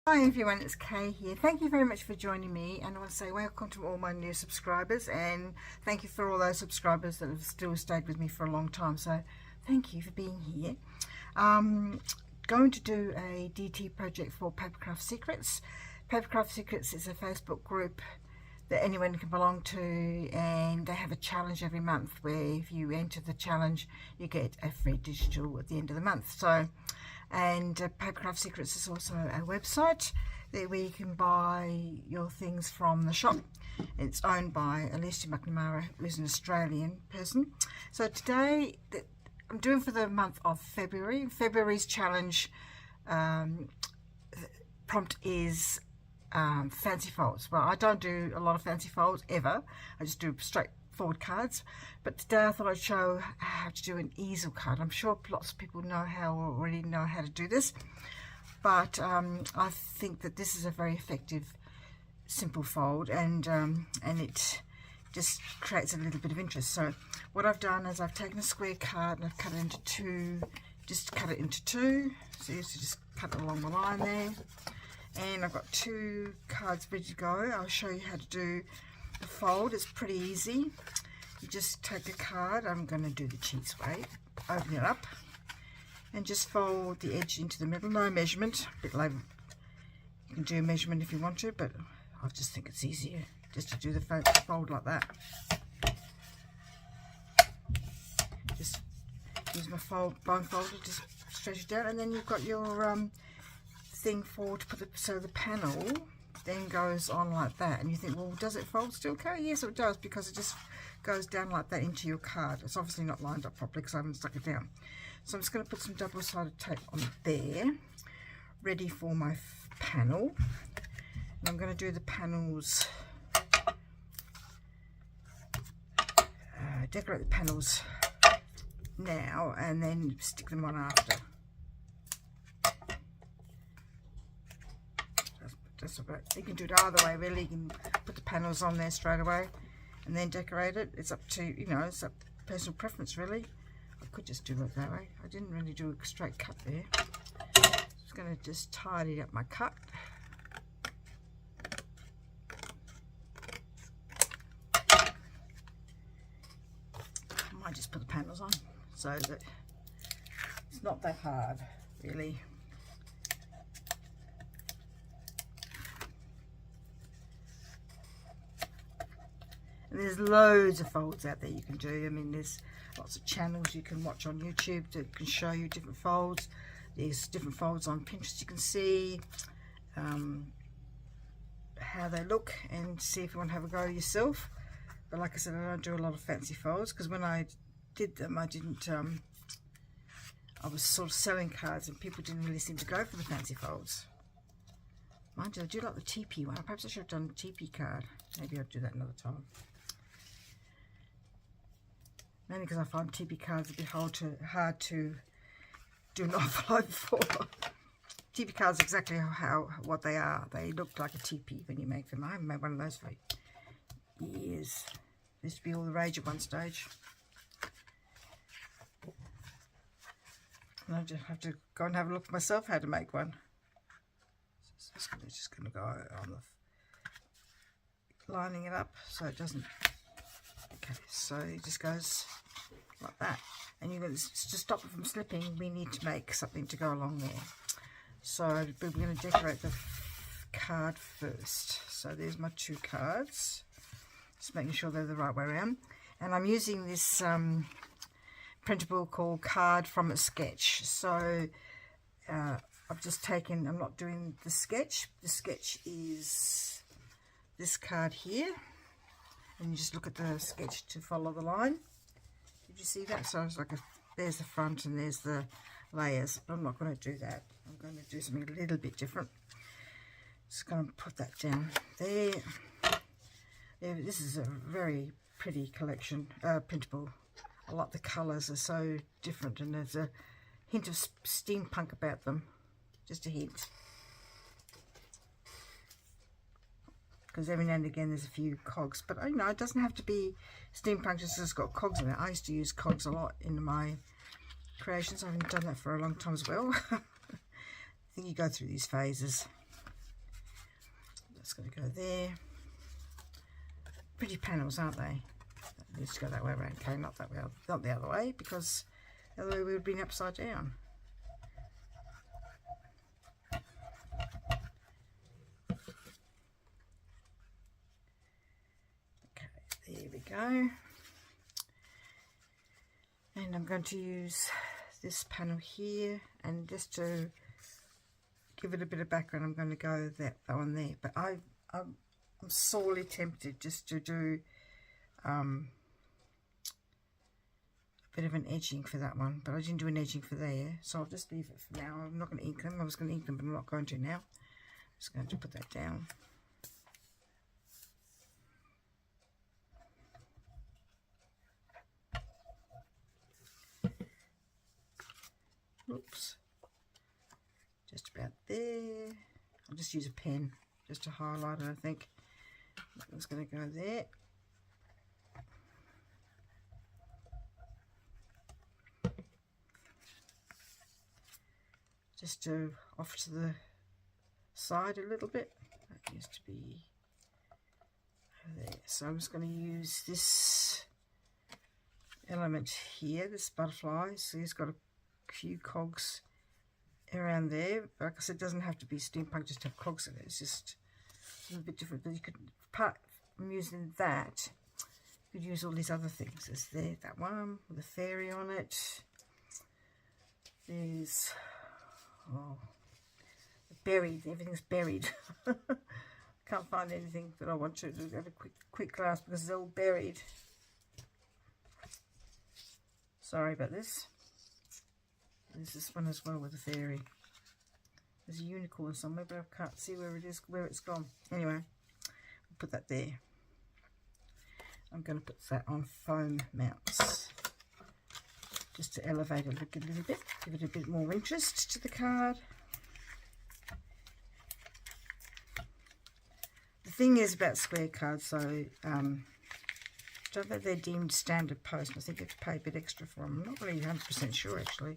Hi everyone, it's Kay here. Thank you very much for joining me, and I want to say welcome to all my new subscribers, and thank you for all those subscribers that have still stayed with me for a long time. So thank you for being here. Going to do a DT project for Papercraft Secrets. Papercraft Secrets is a Facebook group that anyone can belong to, and they have a challenge every month where if you enter the challenge you get a free digital at the end of the month. And Papercraft Secrets is also a website where you can buy your things from the shop. It's owned by Alicia McNamara, who's an Australian person. So today I'm doing for the month of February. February's challenge prompt is fancy folds. Well, I don't do a lot of fancy folds ever. I just do straightforward cards. But today I thought I'd show how to do an easel card. I'm sure lots of people already know how to do this, but I think that this is a very effective, simple fold, and it just creates a little bit of interest. So what I've done is I've taken a square card and I've cut it into two. Just cut it into two. So you just cut it along the line there. And I've got two cards ready to go. I'll show you how to do the fold. It's pretty easy. You just take a card. I'm going to do the cheats way. Open it up and just fold the edge into the middle. No measurement. A bit later you can do a measurement if you want to, but I just think it's easier just to do the fold like that. Just use my bone folder, just stretch it down, and then you've got your thing to put so the panel then goes on like that, and you think, well, does it fold still okay? Yes, it does, because it just goes down like that into your card. It's obviously not lined up properly because I haven't stuck it down. So I'm just going to put some double-sided tape on there, ready for my panel. And I'm going to do the panels, decorate the panels now, and then stick them on after. You can do it either way, really. You can put the panels on there straight away and then decorate it. It's up to, it's up personal preference, really. I could just do it that way. I didn't really do a straight cut there. Just going to just tidy up my cut. I might just put the panels on so that it's not that hard, really. And there's loads of folds out there you can do. I mean, there's lots of channels you can watch on YouTube that can show you different folds. There's different folds on Pinterest you can see how they look, and see if you want to have a go yourself. But like I said, I don't do a lot of fancy folds, because when I did them, I was sort of selling cards and people didn't really seem to go for the fancy folds. Mind you, I do like the teepee one. Perhaps I should have done a teepee card. Maybe I'll do that another time. Mainly because I find teepee cards a bit hard to do an envelope for. Teepee cards are exactly what they are. They look like a teepee when you make them. I haven't made one of those for years. Used to be all the rage at one stage. And I just have to go and have a look for myself how to make one. So it's just going to go on the lining it up so it doesn't. Okay, so it just goes like that, and you're going to stop it from slipping. We need to make something to go along there. So we're going to decorate the card first. So there's my two cards. Just making sure they're the right way around. And I'm using this printable called Card from a Sketch. So I've just taken, I'm not doing the sketch. The sketch is this card here. And you just look at the sketch to follow the line. Did you see that? So it's like there's the front and there's the layers. But I'm not going to do that. I'm going to do something a little bit different. Just going to put that down there. This is a very pretty collection, printable. I like the colours, are so different, and there's a hint of steampunk about them. Just a hint. Because every now and again there's a few cogs, but it doesn't have to be steampunk just because it's got cogs in it. I used to use cogs a lot in my creations. I haven't done that for a long time as well. I think you go through these phases. that's going to go there. Pretty panels, aren't they? Let's go that way around. Okay, not that way, not the other way, because the other way we would bring upside down. Okay, there we go. And I'm going to use this panel here, and just to give it a bit of background, I'm going to go that one there. But I'm sorely tempted just to do a bit of an edging for that one, but I didn't do an edging for there, so I'll just leave it for now. I'm not going to ink them. I was going to ink them, but I'm not going to now. I'm just going to put that down. Oops, just about there. I'll just use a pen just to highlight it. I think it's going to go there. Just to off to the side a little bit. That used to be over there. So I'm just going to use this element here, this butterfly. So it's got a few cogs around there. Like I said, it doesn't have to be steampunk, just have cogs in it. It's just a little bit different. But you could, apart from using that, you could use all these other things. There's there, that one with a fairy on it. There's, oh, buried. Everything's buried. Can't find anything that I want to do at a quick glance because it's all buried. Sorry about this. There's this one as well with a fairy. There's a unicorn somewhere, but I can't see where it is, where it's gone. Anyway, I'll put that there. I'm going to put that on foam mounts, just to elevate it a little bit, give it a bit more interest to the card. The thing is about square cards, so don't think they're deemed standard post. I think you have to pay a bit extra for them. I'm not really 100% sure actually.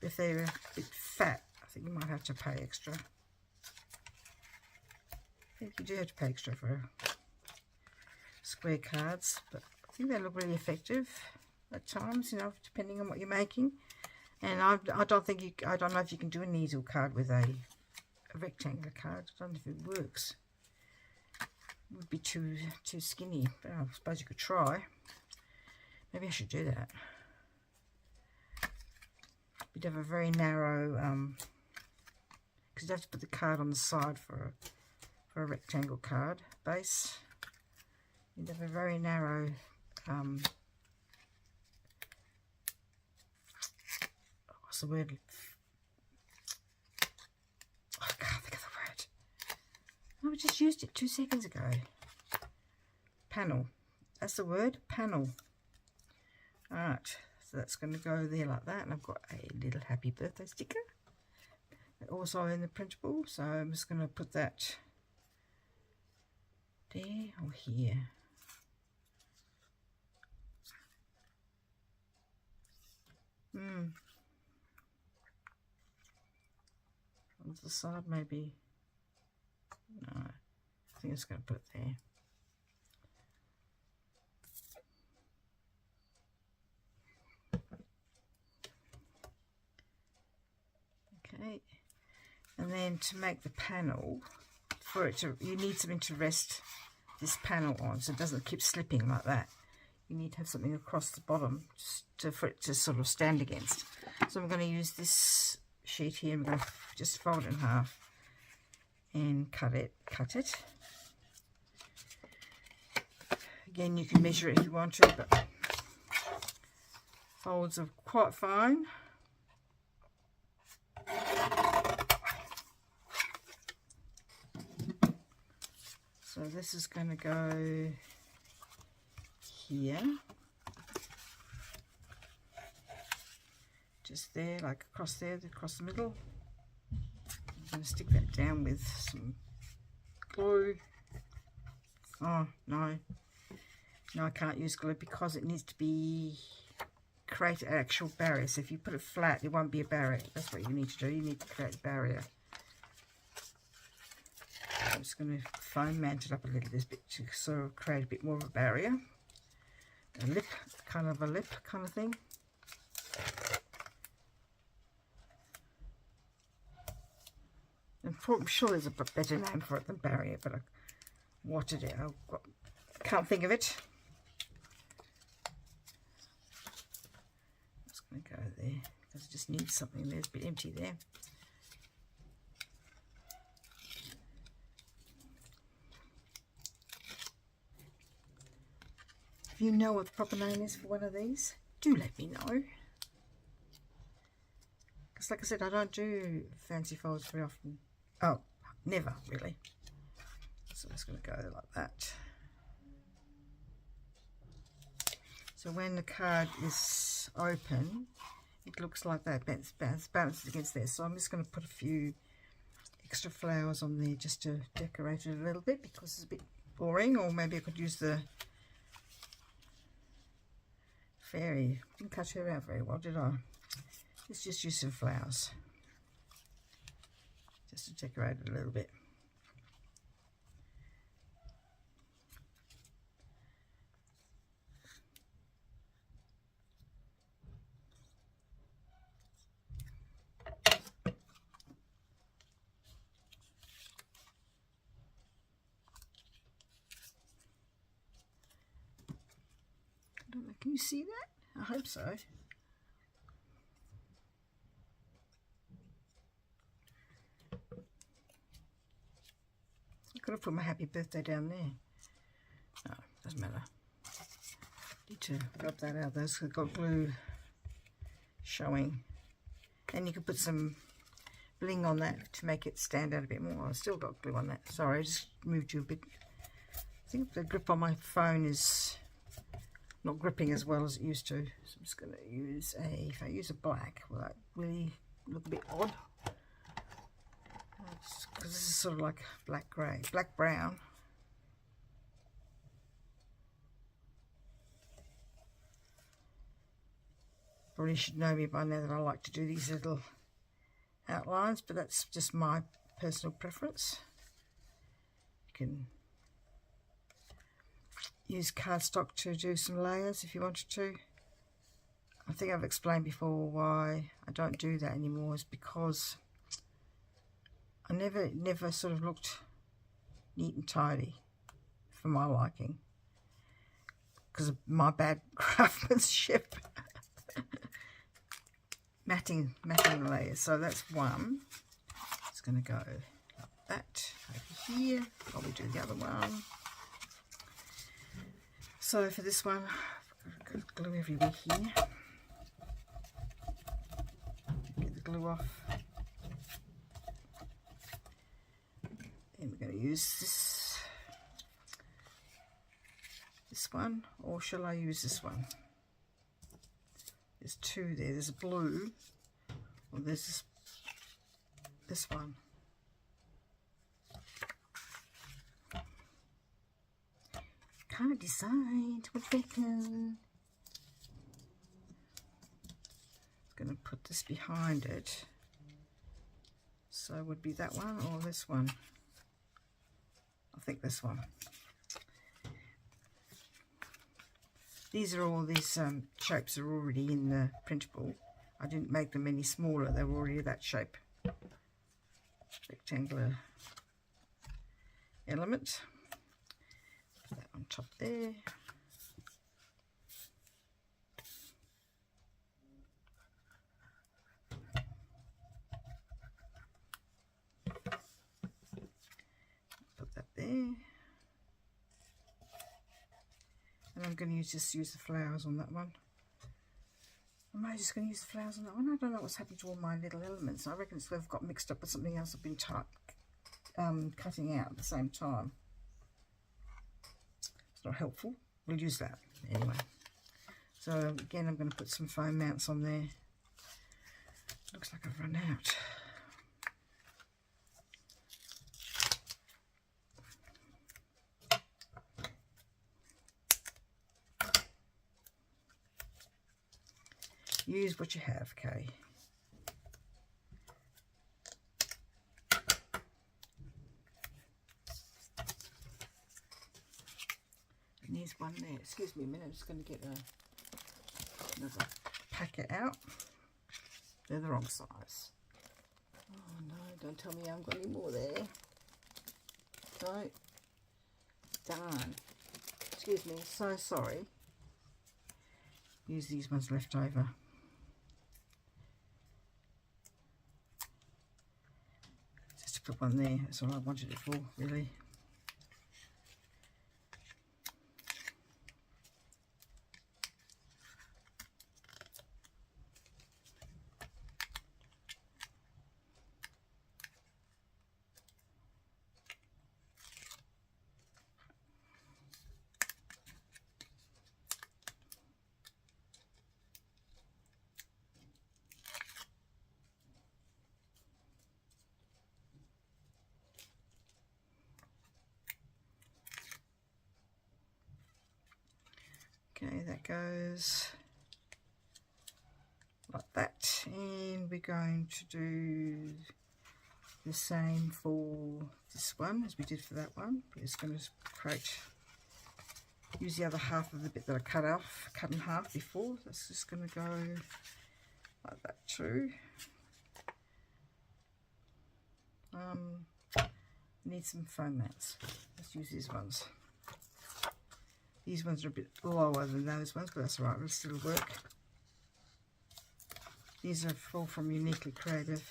If they're a bit fat, I think you might have to pay extra. I think you do have to pay extra for square cards, but I think they look really effective at times, you know, depending on what you're making. And I don't think I don't know if you can do an easel card with a rectangular card. I don't know if it works. It would be too skinny, but I suppose you could try. Maybe I should do that. You'd have a very narrow, because you have to put the card on the side for a rectangle card base. You'd have a very narrow, what's the word? I can't think of the word. Oh, we just used it 2 seconds ago. Panel. That's the word, panel. Alright. So that's going to go there like that, and I've got a little happy birthday sticker also in the printable, so I'm just going to put that there or here. On the side maybe. No, I think it's going to put it there. Okay, and then to make the panel, for it to, you need something to rest this panel on so it doesn't keep slipping like that. You need to have something across the bottom for it to sort of stand against. So I'm going to use this sheet here. I'm going to just fold it in half and cut it. Again, you can measure it if you want to, but folds are quite fine. So this is going to go here, just there, like across there, across the middle. I'm going to stick that down with some glue. Oh no, I can't use glue because it needs to be create an actual barrier. So if you put it flat, it won't be a barrier. That's what you need to do. You need to create a barrier. I'm just going to foam mount it up a little bit to sort of create a bit more of a barrier. A lip kind of thing. I'm sure there's a better name for it than barrier, but I watched it. I can't think of it. I'm just going to go there because it just needs something. There's a bit empty there. If you know what the proper name is for one of these, do let me know. Because like I said, I don't do fancy folds very often. Oh, never really. So it's going to go like that. So when the card is open, it looks like that, balances against there. So I'm just going to put a few extra flowers on there just to decorate it a little bit because it's a bit boring. Or maybe I could use the fairy. Didn't cut her out very well, did I? Let's just use some flowers just to decorate it a little bit. I don't know, can you see that? I hope so. Could have put my happy birthday down there. No, doesn't matter. Need to rub that out. Those have got glue showing. And you could put some bling on that to make it stand out a bit more. I've still got glue on that. Sorry, I just moved you a bit. I think the grip on my phone is not gripping as well as it used to. So I'm just going to use if I use a black, will that really look a bit odd? Because this is sort of like black grey, black brown. Probably should know me by now that I like to do these little outlines, but that's just my personal preference. You can use cardstock to do some layers if you wanted to. I think I've explained before why I don't do that anymore, is because I never sort of looked neat and tidy for my liking because of my bad craftsmanship. matting the layers. So that's one. It's going to go like that over here. Probably do the other one. So for this one, I've got glue everywhere here. Get the glue off. And we're going to use this one, or shall I use this one? There's two there. There's a blue, or there's this one. Can't decide what bacon. I'm going to put this behind it. So it would be that one or this one. I think this one. These shapes are already in the printable. I didn't make them any smaller. They were already that shape. Rectangular element. Put that on top there. Put that there. And I'm going to just use the flowers on that one. Am I just going to use the flowers on that one? I don't know what's happened to all my little elements. I reckon they've got mixed up with something else I've been cutting out at the same time. It's not helpful. We'll use that anyway. So again, I'm going to put some foam mounts on there. Looks like I've run out. Use what you have, okay? there's one there. Excuse me a minute, I'm just going to get another packet out. They're the wrong size. Oh no, don't tell me I haven't got any more there. No. Darn. Excuse me, so sorry. Use these ones left over. Just to put one there, that's all I wanted it for, really. Okay, that goes like that, and we're going to do the same for this one as we did for that one. We're just going to use the other half of the bit that I cut in half before. That's just going to go like that too. Need some foam mats. Let's use these ones. These ones are a bit lower than those ones, but that's alright, it'll still work. These are all from Uniquely Creative.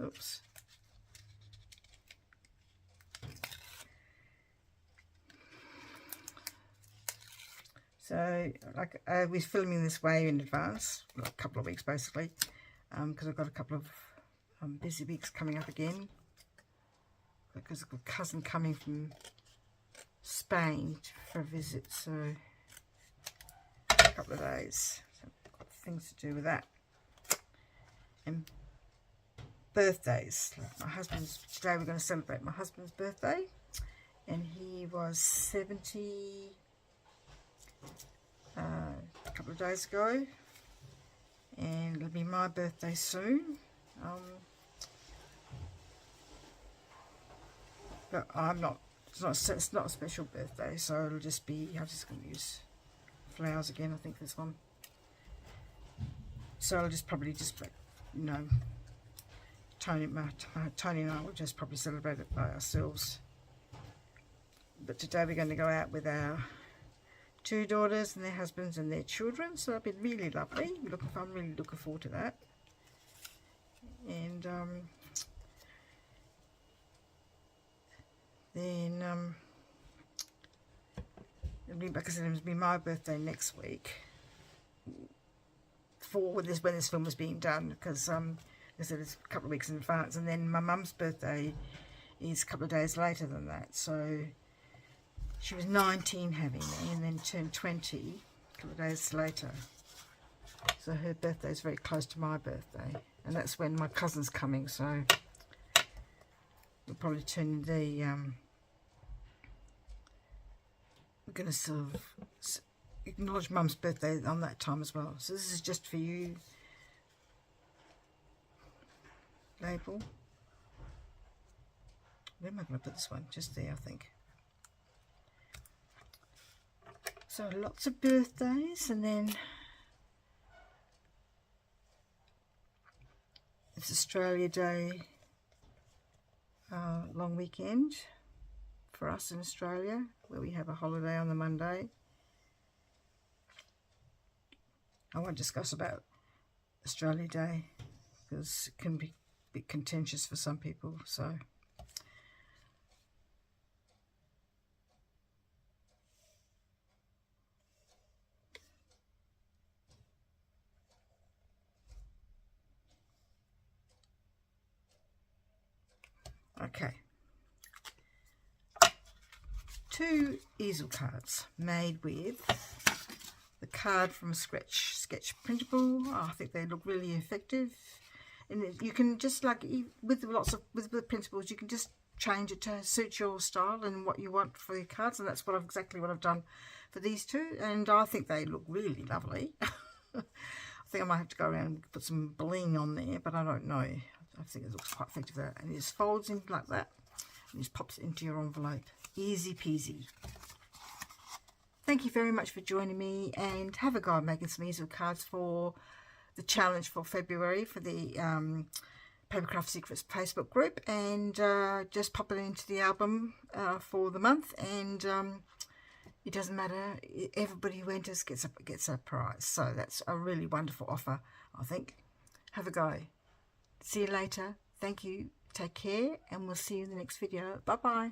Oops. So, like, we're filming this way in advance, like a couple of weeks basically, because I've got a couple of busy weeks coming up again, because I've got a cousin coming from Spain for a visit, so a couple of days, so I've got things to do with that. And birthdays, like my husband's, today we're going to celebrate my husband's birthday, and he was 70 a couple of days ago, and it'll be my birthday soon, but it's not a special birthday, so it'll just be, I'm just going to use flowers again, I think this one, so I'll just probably just, you know, Tony and I will just probably celebrate it by ourselves. But today we're going to go out with our 2 daughters and their husbands and their children, so it'll be really lovely. I'm really looking forward to that. And then it'll be, like I said, it'll be my birthday next week for when this film is being done, because I said it's a couple of weeks in advance, and then my mum's birthday is a couple of days later than that. So she was 19 having me, and then turned 20 a couple of days later. So her birthday is very close to my birthday, and that's when my cousin's coming. So we'll probably turn the we're going to sort of acknowledge Mum's birthday on that time as well. So this is just for you label. Where am I going to put this one? Just there, I think. So lots of birthdays, and then it's Australia Day long weekend for us in Australia, where we have a holiday on the Monday. I won't discuss about Australia Day because it can be a bit contentious for some people, so okay. 2 easel cards made with the card from Sketch Printable. Oh, I think they look really effective. And you can just like with the principles, you can just change it to suit your style and what you want for your cards, and that's exactly what I've done for these two, and I think they look really lovely. I think I might have to go around and put some bling on there, but I don't know. I think it looks quite effective there. And it just folds in like that and just pops it into your envelope. Easy peasy. Thank you very much for joining me, and have a go at making some easel cards for the challenge for February for the Papercraft Secrets Facebook group, and just pop it into the album for the month, and it doesn't matter, everybody who enters gets a prize. So that's a really wonderful offer, I think. Have a go. See you later. Thank you. Take care, and we'll see you in the next video. Bye bye.